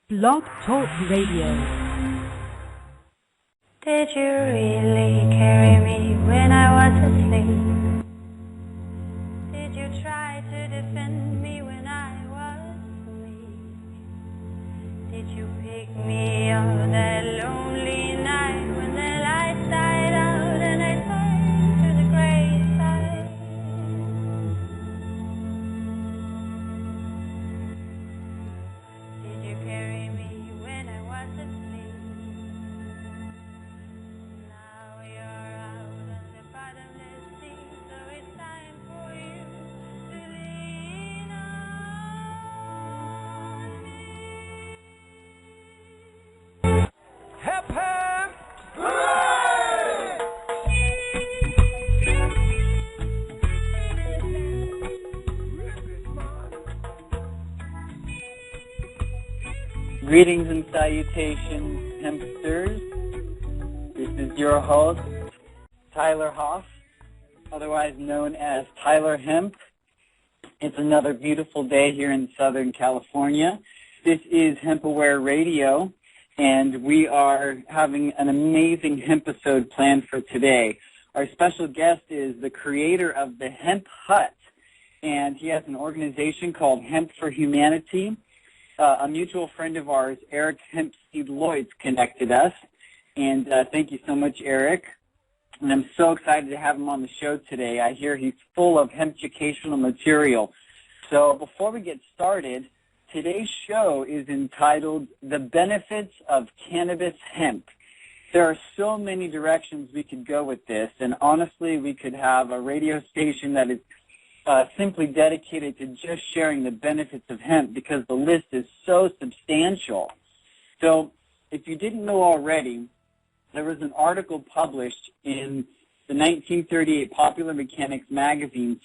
Blog Talk Radio. Did you really carry me when I was asleep? Did you try to defend me when I was weak? Did you pick me up that lonely night when the lights died out and I turned to the gray side? Did you carry me when I was asleep? Now you're out on the bottomless sea, so it's time for you to lean on me. Hemp Hemp! Greetings and salutations, Hempsters. This is your host, Tyler Hoff, otherwise known as Tyler Hemp. It's another beautiful day here in Southern California. This is HempAware Radio, and we are having an amazing hemp episode planned for today. Our special guest is the creator of the Hemp Hut, and he has an organization called Hemp for Humanity. A mutual friend of ours, Eric Hempseed Lloyds, connected us, and thank you so much, Eric. And I'm so excited to have him on the show today. I hear he's full of hemp-educational material. So before we get started, today's show is entitled The Benefits of Cannabis Hemp. There are so many directions we could go with this, and honestly, we could have a radio station that is simply dedicated to just sharing the benefits of hemp because the list is so substantial. So if you didn't know already, there was an article published in the 1938 Popular Mechanics magazine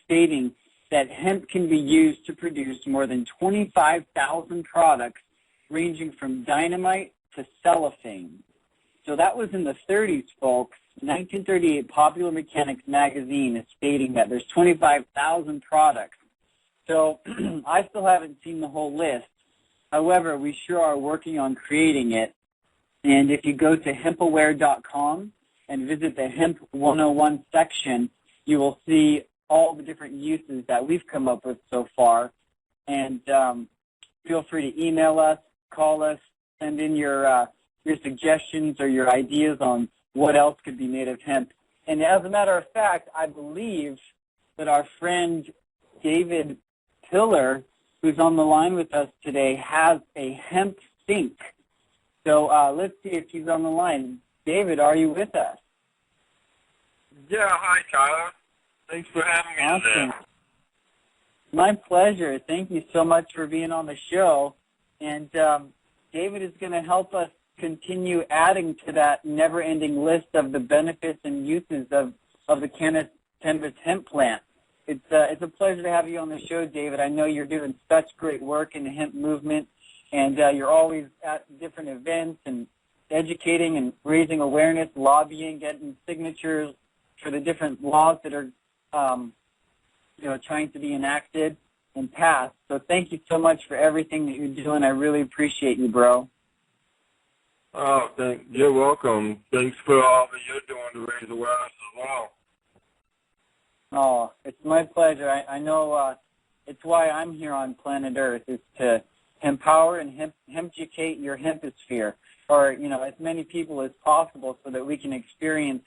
stating that hemp can be used to produce more than 25,000 products ranging from dynamite to cellophane. So that was in the 30s, folks. 1938 Popular Mechanics magazine is stating that there's 25,000 products. So I still haven't seen the whole list. However, we sure are working on creating it. And if you go to HempAware.com and visit the Hemp 101 section, you will see all the different uses that we've come up with so far. And feel free to email us, call us, send in your suggestions or your ideas on what else could be made of hemp. And as a matter of fact, I believe that our friend David Pillar, who's on the line with us today, has a hemp sink. So let's see if he's on the line. David, are you with us? Yeah, hi, Tyler. Thanks for having me today. My pleasure. Thank you so much for being on the show. And David is going to help us continue adding to that never-ending list of the benefits and uses of the cannabis hemp plant. It's a pleasure to have you on the show, David. I know you're doing such great work in the hemp movement, and you're always at different events and educating and raising awareness, lobbying, getting signatures for the different laws that are trying to be enacted and passed. So thank you so much for everything that you're doing. I really appreciate you, bro. Oh, you're welcome. Thanks for all that you're doing to raise awareness as well. Oh, it's my pleasure. I know it's why I'm here on planet Earth, is to empower and hemp-educate your hemposphere, or, as many people as possible so that we can experience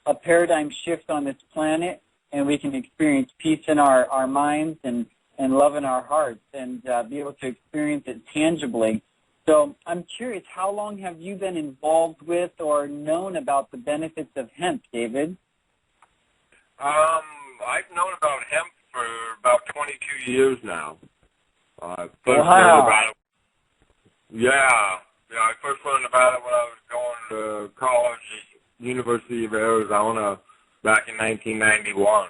a paradigm shift on this planet and we can experience peace in our minds and love in our hearts and be able to experience it tangibly. So I'm curious, how long have you been involved with or known about the benefits of hemp, David? I've known about hemp for about 22 years now. I first Wow. learned about it. Yeah, I first learned about it when I was going to college at University of Arizona back in 1991.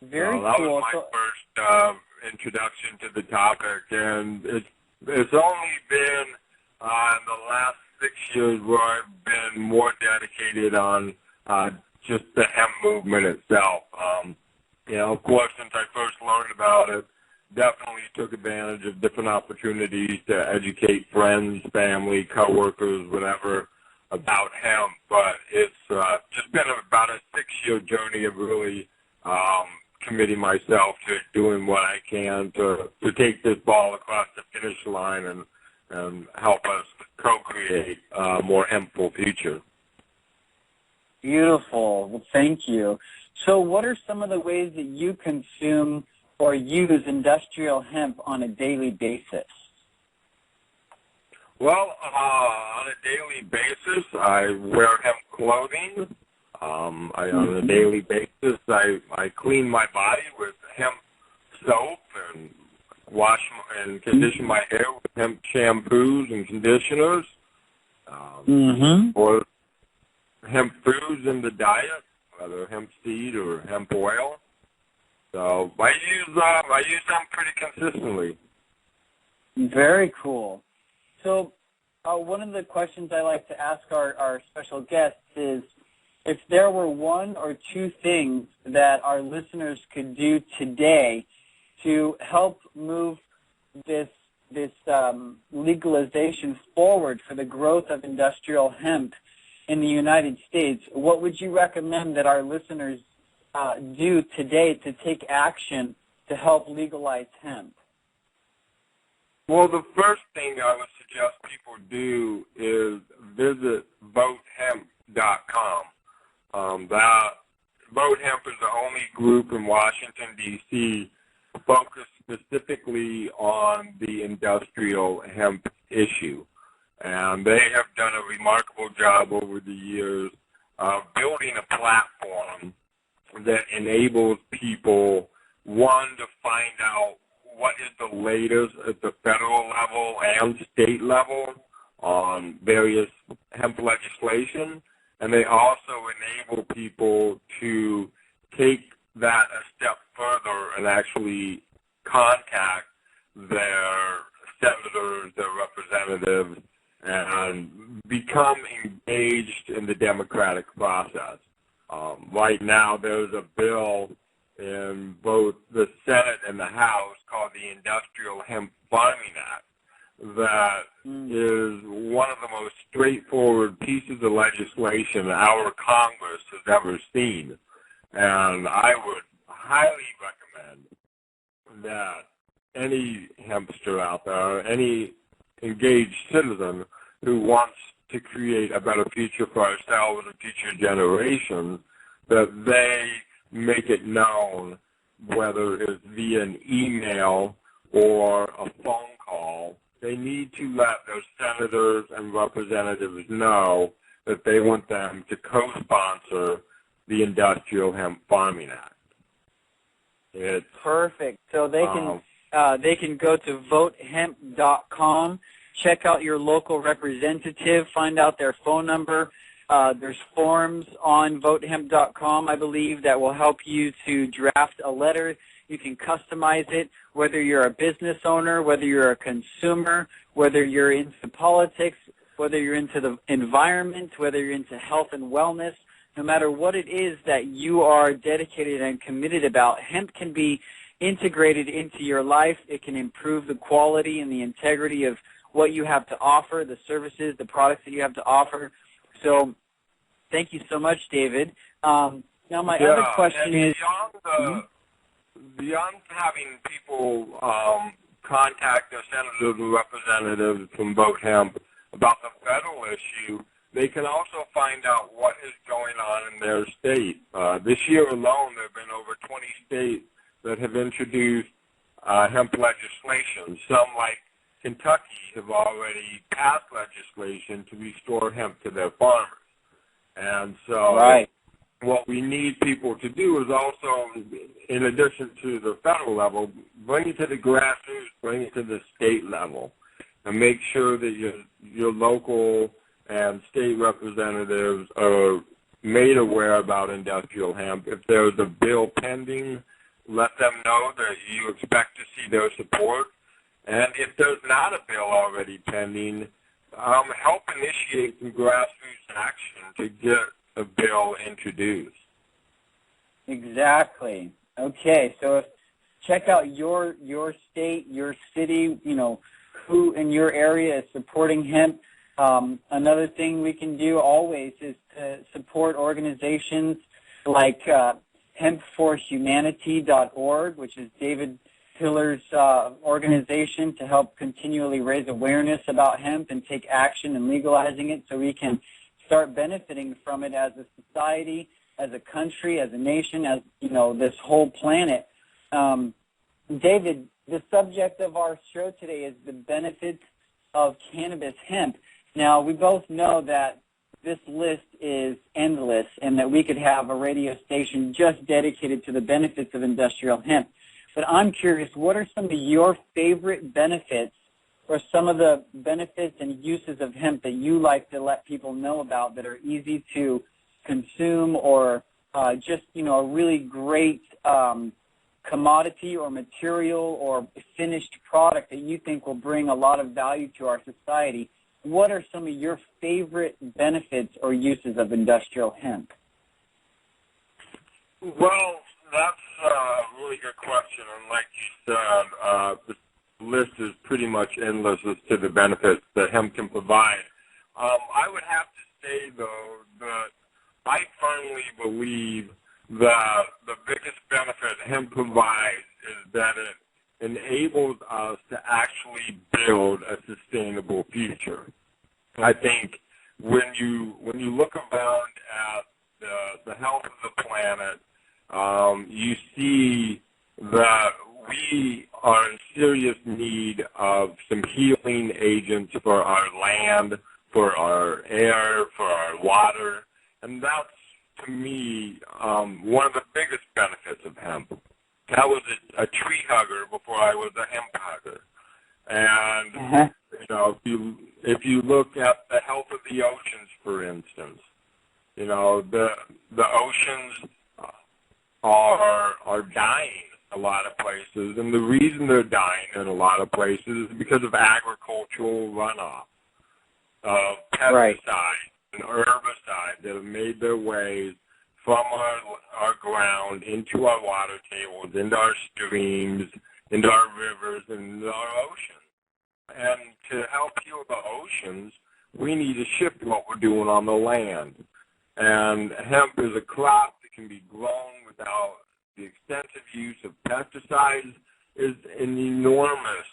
Very that cool. was my first introduction to the topic, and it's only been in the last 6 years where I've been more dedicated on just the hemp movement itself. Of course, since I first learned about it, definitely took advantage of different opportunities to educate friends, family, coworkers, whatever, about hemp. But it's just been about a 6-year journey of really committing myself to doing what I can to take this ball across the finish line and help us co-create a more hempful future. Beautiful. Well, thank you. So what are some of the ways that you consume or use industrial hemp on a daily basis? Well, on a daily basis, I wear hemp clothing. On a daily basis, I clean my body with hemp soap and wash and condition my hair with hemp shampoos and conditioners. Or hemp foods in the diet, whether hemp seed or hemp oil. So I use them pretty consistently. Very cool. So one of the questions I like to ask our special guests is, if there were one or two things that our listeners could do today to help move this legalization forward for the growth of industrial hemp in the United States, what would you recommend that our listeners do today to take action to help legalize hemp? Well, the first thing I would suggest people do is visit votehemp.com. That Vote Hemp is the only group in Washington, D.C. focused specifically on the industrial hemp issue. And they have done a remarkable job over the years of building a platform that enables people, one, to find out what is the latest at the federal level and state level on various hemp legislation, and they also enable people to take that a step further and actually contact their senators, their representatives, and become engaged in the democratic process. Right now, there's a bill in both the Senate and the House called the Industrial Hemp Farming Act that is one of the most straightforward pieces of legislation our Congress has ever seen. And I would highly recommend that any hempster out there, any engaged citizen who wants to create a better future for ourselves and future generations, that they make it known, whether it's via an email or a phone call. They need to let their senators and representatives know that they want them to co-sponsor the Industrial Hemp Farming Act. It's perfect. So they can go to votehemp.com, check out your local representative, find out their phone number. There's forms on votehemp.com, I believe, that will help you to draft a letter. You can customize it, whether you're a business owner, whether you're a consumer, whether you're into politics, whether you're into the environment, whether you're into health and wellness. No matter what it is that you are dedicated and committed about, hemp can be integrated into your life. It can improve the quality and the integrity of what you have to offer, the services, the products that you have to offer. So thank you so much, David. Now my other question is, beyond having people contact their senators and representatives from Vote Hemp about the federal issue, they can also find out what is going on in their state. This year alone, there have been over 20 states that have introduced hemp legislation. Some, like Kentucky, have already passed legislation to restore hemp to their farmers. And so what we need people to do is also, in addition to the federal level, bring it to the grassroots, bring it to the state level, and make sure that your local and state representatives are made aware about industrial hemp. If there's a bill pending, let them know that you expect to see their support. And if there's not a bill already pending, help initiate some grassroots action to get a bill introduced. Exactly. Okay, so if check out your state, your city, who in your area is supporting hemp. Another thing we can do always is to support organizations like hempforhumanity.org, which is David Pillar's organization to help continually raise awareness about hemp and take action in legalizing it so we can start benefiting from it as a society, as a country, as a nation, as, this whole planet. David, the subject of our show today is the benefits of cannabis hemp. Now, we both know that this list is endless and that we could have a radio station just dedicated to the benefits of industrial hemp. But I'm curious, what are some of your favorite benefits or some of the benefits and uses of hemp that you like to let people know about that are easy to consume or just, a really great commodity or material or finished product that you think will bring a lot of value to our society? What are some of your favorite benefits or uses of industrial hemp? Well, that's a really good question. And like you said, the list is pretty much endless as to the benefits that hemp can provide. I would have to say, though, that I firmly believe that the biggest benefit hemp provides is that it enables us to actually build a sustainable future. I think when you look around at the health of the planet, you see that we are in serious need of some healing agents for our land, for our air, for our water, and that's, to me, one of the biggest benefits of hemp. I was a tree hugger before I was a hemp hugger. And, if you look at the health of the oceans, for instance, the oceans are dying a lot of places, and the reason they're dying in a lot of places is because of agricultural runoff, of pesticides and herbicides that have made their ways from our ground into our water tables, into our streams, into our rivers, and into our oceans. And to help heal the oceans, we need to shift what we're doing on the land. And hemp is a crop that can be grown without the extensive use of pesticides is an enormous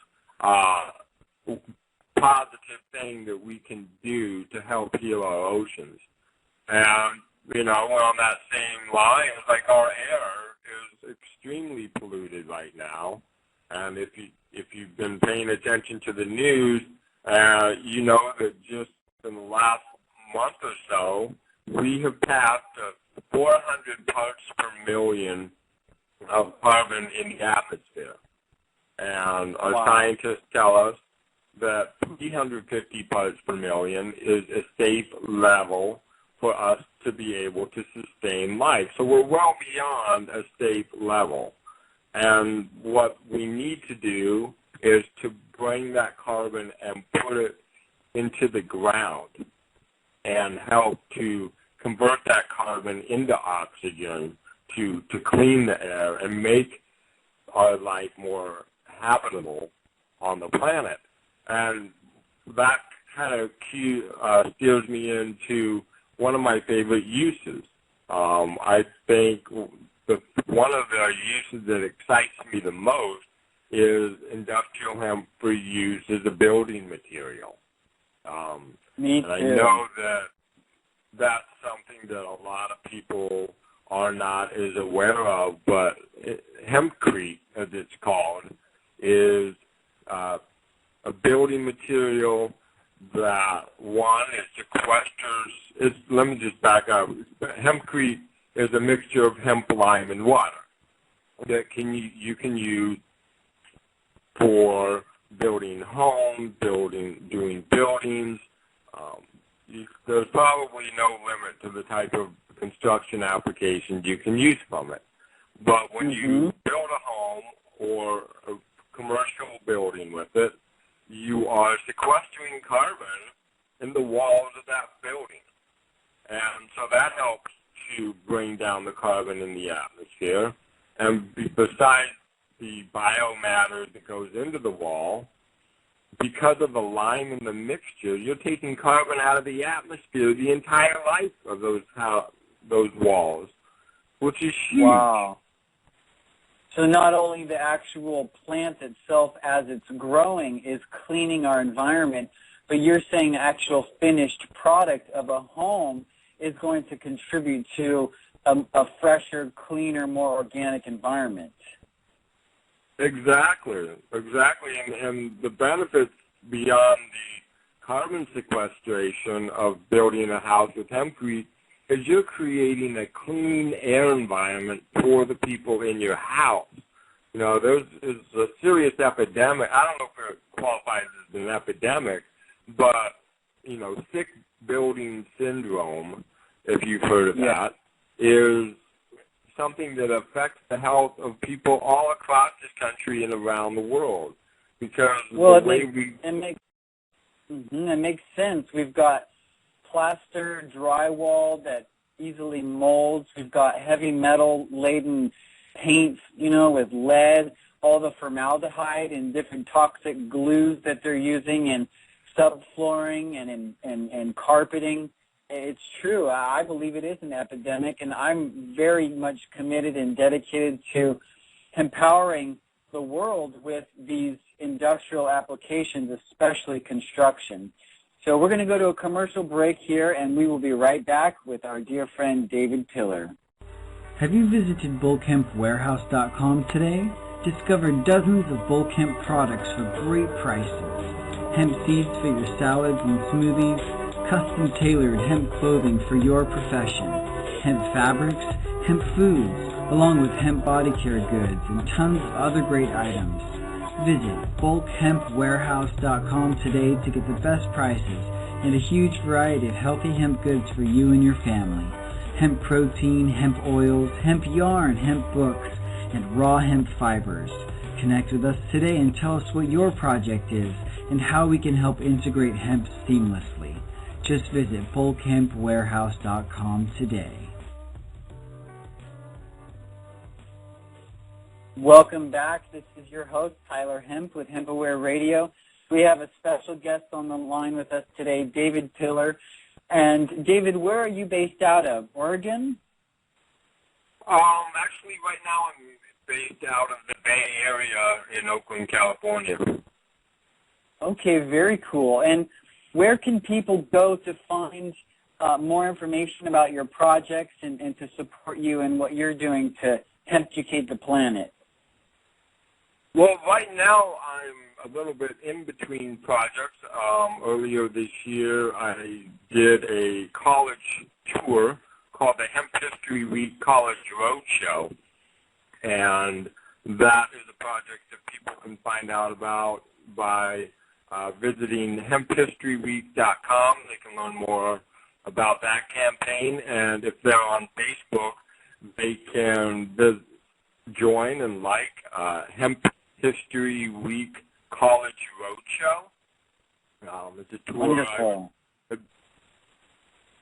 positive thing that we can do to help heal our oceans. And, on that same line, it's like our air is extremely polluted right now. And if you've been paying attention to the news, you know that just in the last month or so, we have passed 400 parts per million of carbon in the atmosphere. And our scientists tell us that 350 parts per million is a safe level for us to be able to sustain life. So we're well beyond a safe level. And what we need to do is to bring that carbon and put it into the ground and help to convert that carbon into oxygen to clean the air and make our life more habitable on the planet. And that kind of steers me into one of my favorite uses. I think one of the uses that excites me the most is industrial hemp for use as a building material. Me too. And I know that that's something that a lot of people are not as aware of, but hempcrete, as it's called, is a building material that, one, it sequesters. Let me just back up. Hempcrete is a mixture of hemp, lime, and water that you can use for building homes, doing buildings. There's probably no limit to the type of construction applications you can use from it. But when you build a home or a commercial building with it, you are sequestering carbon in the walls of that building. And so that helps to bring down the carbon in the atmosphere. And besides the biomatter that goes into the wall, because of the lime in the mixture, you're taking carbon out of the atmosphere the entire life of those walls, which is huge. Wow. So not only the actual plant itself as it's growing is cleaning our environment, but you're saying the actual finished product of a home is going to contribute to a fresher, cleaner, more organic environment. Exactly. And the benefits beyond the carbon sequestration of building a house with hempcrete is you're creating a clean air environment for the people in your house. You know, there's a serious epidemic. I don't know if it qualifies as an epidemic, but, you know, sick building syndrome, if you've heard of that, is something that affects the health of people all across this country and around the world. Because it makes sense. We've got plaster, drywall that easily molds. We've got heavy metal-laden paints, you know, with lead, all the formaldehyde and different toxic glues that they're using in subflooring and carpeting. It's true. I believe it is an epidemic, and I'm very much committed and dedicated to empowering the world with these industrial applications, especially construction. So we're going to go to a commercial break here, and we will be right back with our dear friend David Pillar. Have you visited bulkhempwarehouse.com today? Discover dozens of bulk hemp products for great prices. Hemp seeds for your salads and smoothies, custom-tailored hemp clothing for your profession, hemp fabrics, hemp foods, along with hemp body care goods and tons of other great items. Visit bulkhempwarehouse.com today to get the best prices and a huge variety of healthy hemp goods for you and your family. Hemp protein, hemp oils, hemp yarn, hemp books, and raw hemp fibers. Connect with us today and tell us what your project is and how we can help integrate hemp seamlessly. Just visit bulkhempwarehouse.com today. Welcome back. This is your host, Tyler Hemp with HempAware Radio. We have a special guest on the line with us today, David Pillar. And David, where are you based out of? Oregon? Actually, right now I'm based out of the Bay Area in Oakland, California. Okay, very cool. And where can people go to find more information about your projects and to support you in what you're doing to educate the planet? Well, right now I'm a little bit in between projects. Earlier this year I did a college tour called the Hemp History Week College Roadshow, and that is a project that people can find out about by visiting hemphistoryweek.com. They can learn more about that campaign, and if they're on Facebook, they can join and like Hemp History Week College Roadshow. It's a tour. Wonderful.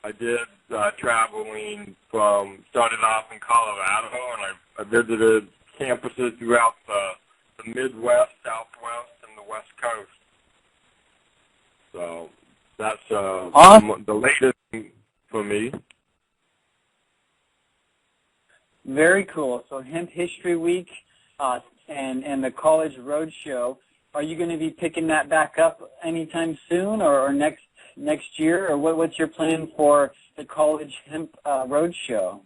I did traveling started off in Colorado, and I visited campuses throughout the Midwest, Southwest, and the West Coast. So that's awesome. The latest thing for me. Very cool. So Hemp History Week and the College Roadshow, are you going to be picking that back up anytime soon or next year? Or what's your plan for the College Hemp Roadshow?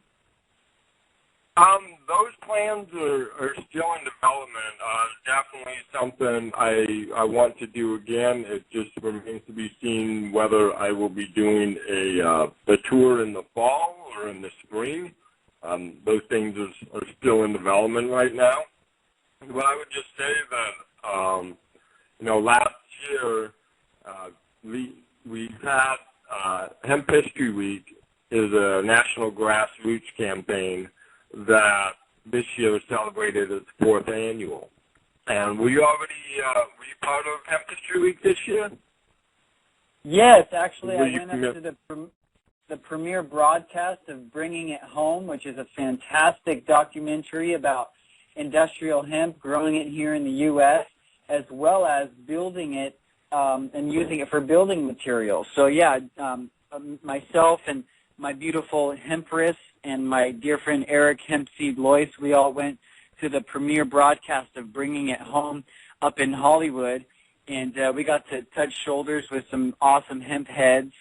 Those plans are still in development. Definitely something I want to do again. It just remains to be seen whether I will be doing a tour in the fall or in the spring. Those things are still in development right now. But I would just say that, last year we've had Hemp History Week is a national grassroots campaign that this year celebrated its 4th annual. And were you part of Hemp History Week this year? Yes, actually, I went up to the premiere broadcast of Bringing It Home, which is a fantastic documentary about industrial hemp, growing it here in the U.S., as well as building it and using it for building materials. So, yeah, myself and my beautiful hempress and my dear friend Eric Hempseed Loyce, we all went to the premiere broadcast of Bringing It Home up in Hollywood, and we got to touch shoulders with some awesome hemp heads,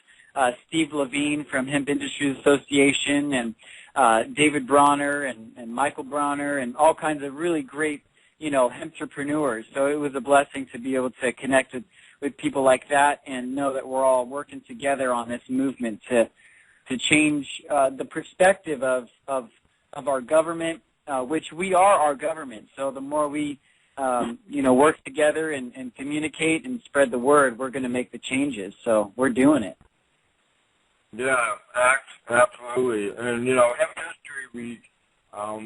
Steve Levine from Hemp Industries Association, and David Bronner and Michael Bronner, and all kinds of really great, entrepreneurs. So it was a blessing to be able to connect with people like that and know that we're all working together on this movement to change the perspective of our government, which we are our government. So the more we, work together and communicate and spread the word, we're going to make the changes. So we're doing it. Yeah, absolutely. And, Hemp History Week,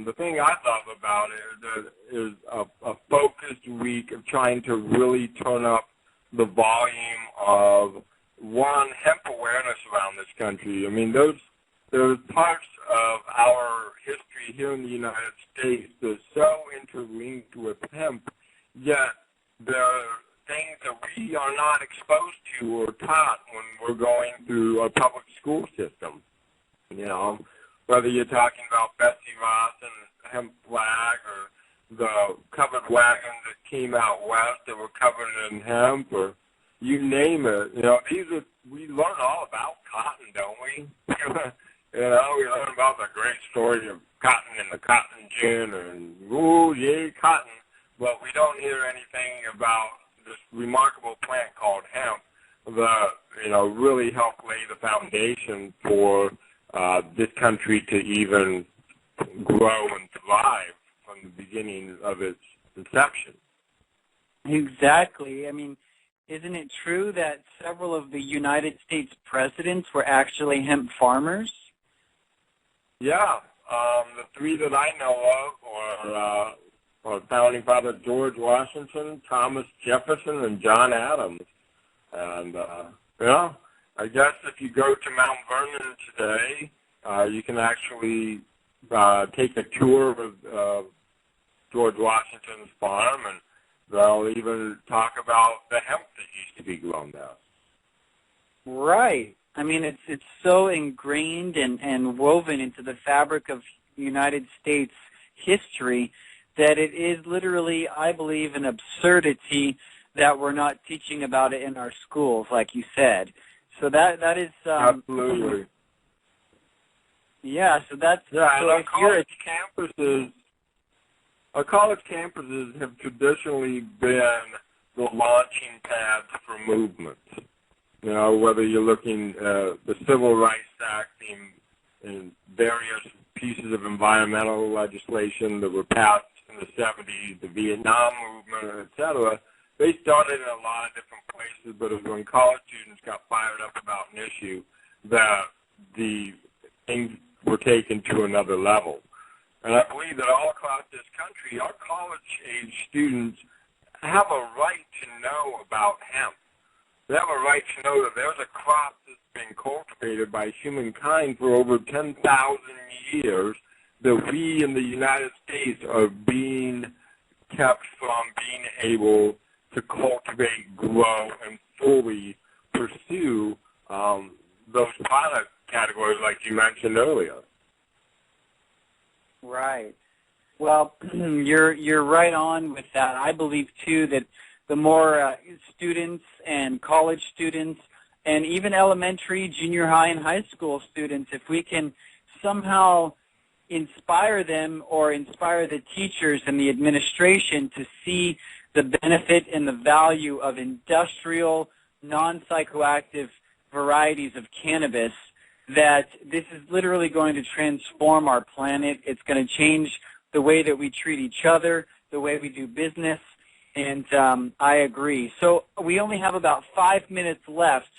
the thing I love about it is a focused week of trying to really turn up the volume of, one, hemp awareness around this country. I mean, those parts of our history here in the United States that are so interlinked with hemp, yet they're things that we are not exposed to or taught when we're going through a public school system. Whether you're talking about Betsy Ross and hemp flag, or the covered wagons that came out west that were covered in hemp, or you name it. We learn all about cotton, don't we? We learn about the great story of cotton and the cotton gin, and ooh, yay, cotton. But we don't hear anything about this remarkable plant called hemp that, really helped lay the foundation for this country to even grow and thrive from the beginning of its inception. Exactly. I mean, isn't it true that several of the United States presidents were actually hemp farmers? Yeah. The three that I know of are founding father George Washington, Thomas Jefferson, and John Adams. And, I guess if you go to Mount Vernon today, you can actually take a tour of George Washington's farm, and they'll even talk about the hemp that used to be grown there. Right. I mean, it's so ingrained and woven into the fabric of United States history that it is literally, I believe, an absurdity that we're not teaching about it in our schools, like you said. So that is absolutely. Yeah. So that's so our college campuses have traditionally been the launching pads for movements. Whether you're looking at the Civil Rights Act and various pieces of environmental legislation that were passed in the 70s, the Vietnam movement, et cetera, they started in a lot of different places, but it was when college students got fired up about an issue that the things were taken to another level. And I believe that all across this country, our college-age students have a right to know about hemp. They have a right to know that there's a crop that's been cultivated by humankind for over 10,000 years that we in the United States are being kept from being able to cultivate, grow, and fully pursue those product categories like you mentioned earlier. Right. Well, you're right on with that. I believe, too, that the more students and college students and even elementary, junior high, and high school students, if we can somehow inspire them or inspire the teachers and the administration to see the benefit and the value of industrial, non-psychoactive varieties of cannabis, that this is literally going to transform our planet. It's going to change the way that we treat each other, the way we do business, and I agree. So we only have about 5 minutes left,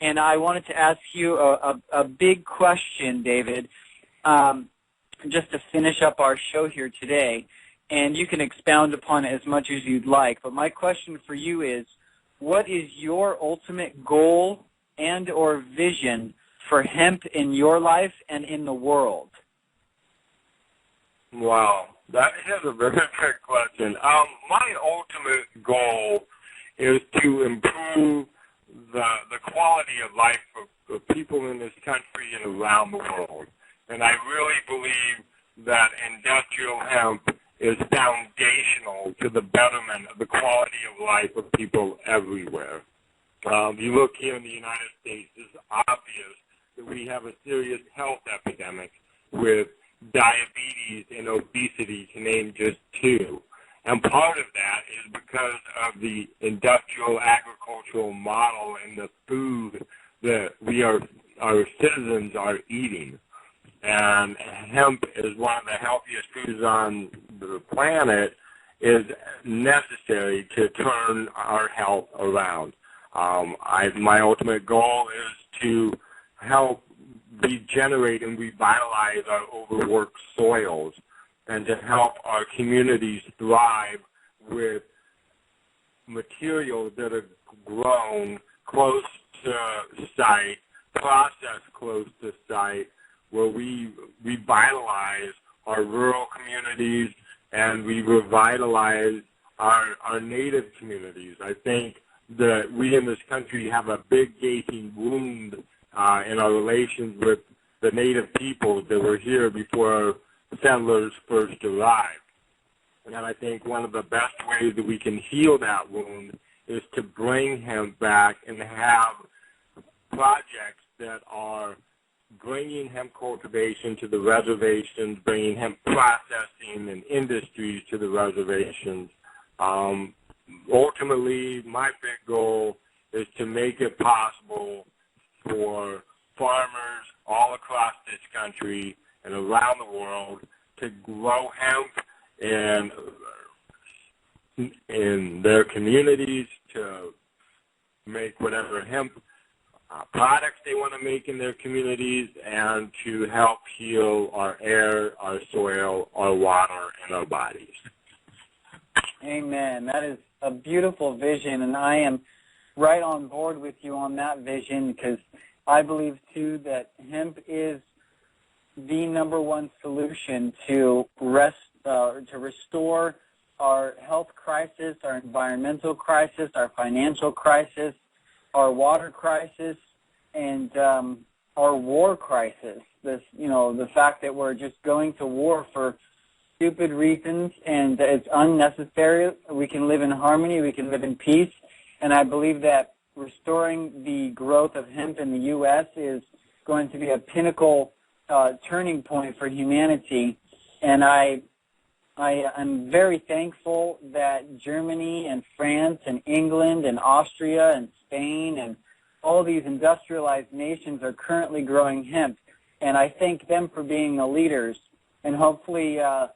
and I wanted to ask you a big question, David, just to finish up our show here today, and you can expound upon it as much as you'd like. But my question for you is, what is your ultimate goal and or vision for hemp in your life and in the world? Wow. That is a very good question. My ultimate goal is to improve the quality of life of people in this country and around the world. And I really believe that industrial hemp is foundational to the betterment of the quality of life of people everywhere. You look here in the United States, it's obvious that we have a serious health epidemic with diabetes and obesity, to name just two. And part of that is because of the industrial agricultural model and the food that our citizens are eating. And hemp is one of the healthiest foods on the planet, is necessary to turn our health around. My ultimate goal is to help regenerate and revitalize our overworked soils and to help our communities thrive with materials that are grown close to site, processed close to site, where we revitalize our rural communities and we revitalize our native communities. I think that we in this country have a big gaping wound in our relations with the native peoples that were here before settlers first arrived. And I think one of the best ways that we can heal that wound is to bring hemp back and have projects that are bringing hemp cultivation to the reservations, bringing hemp processing and industries to the reservations. Ultimately, my big goal is to make it possible for farmers all across this country and around the world to grow hemp in their communities, to make whatever hemp products they want to make in their communities, and to help heal our air, our soil, our water, and our bodies. Amen. That is a beautiful vision, and I am right on board with you on that vision, because I believe, too, that hemp is the number one solution to restore our health crisis, our environmental crisis, our financial crisis, our water crisis, and our war crisis. The fact that we're just going to war for stupid reasons and it's unnecessary. We can live in harmony. We can live in peace. And I believe that restoring the growth of hemp in the U.S. is going to be a pinnacle turning point for humanity. And I am very thankful that Germany and France and England and Austria and Spain and all these industrialized nations are currently growing hemp. And I thank them for being the leaders. And hopefully, the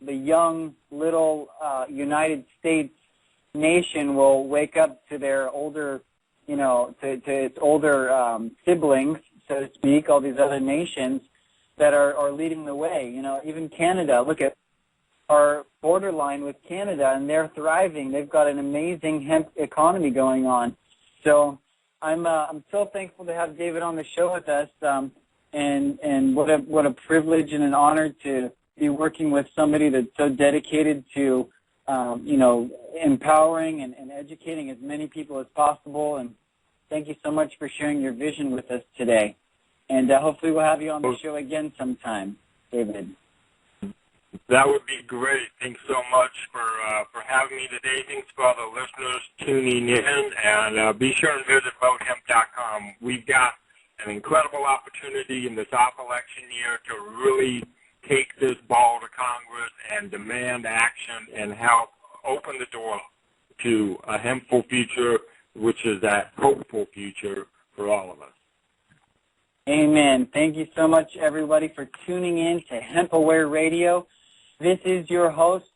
young little United States nation will wake up to their older, to its older siblings, so to speak, all these other nations that are leading the way. Even Canada, look at our borderline with Canada, and they're thriving. They've got an amazing hemp economy going on. So I'm so thankful to have David on the show with us, and what a privilege and an honor to be working with somebody that's so dedicated to empowering and educating as many people as possible. And thank you so much for sharing your vision with us today. And hopefully we'll have you on the show again sometime, David. That would be great. Thanks so much for having me today. Thanks for all the listeners tuning in. And be sure and visit votehemp.com. We've got an incredible opportunity in this off-election year to really take this ball to Congress and demand action and help open the door to a hempful future, which is that hopeful future for all of us. Amen. Thank you so much, everybody, for tuning in to HempAware Radio. This is your host,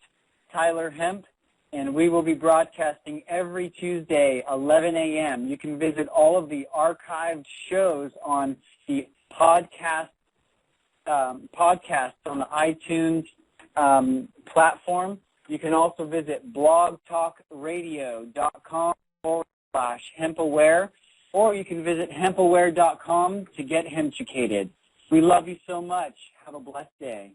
Tyler Hemp, and we will be broadcasting every Tuesday, 11 a.m. You can visit all of the archived shows on the podcast on the iTunes platform. You can also visit blogtalkradio.com/HempAware, or you can visit HempAware.com to get hemp-educated. We love you so much. Have a blessed day.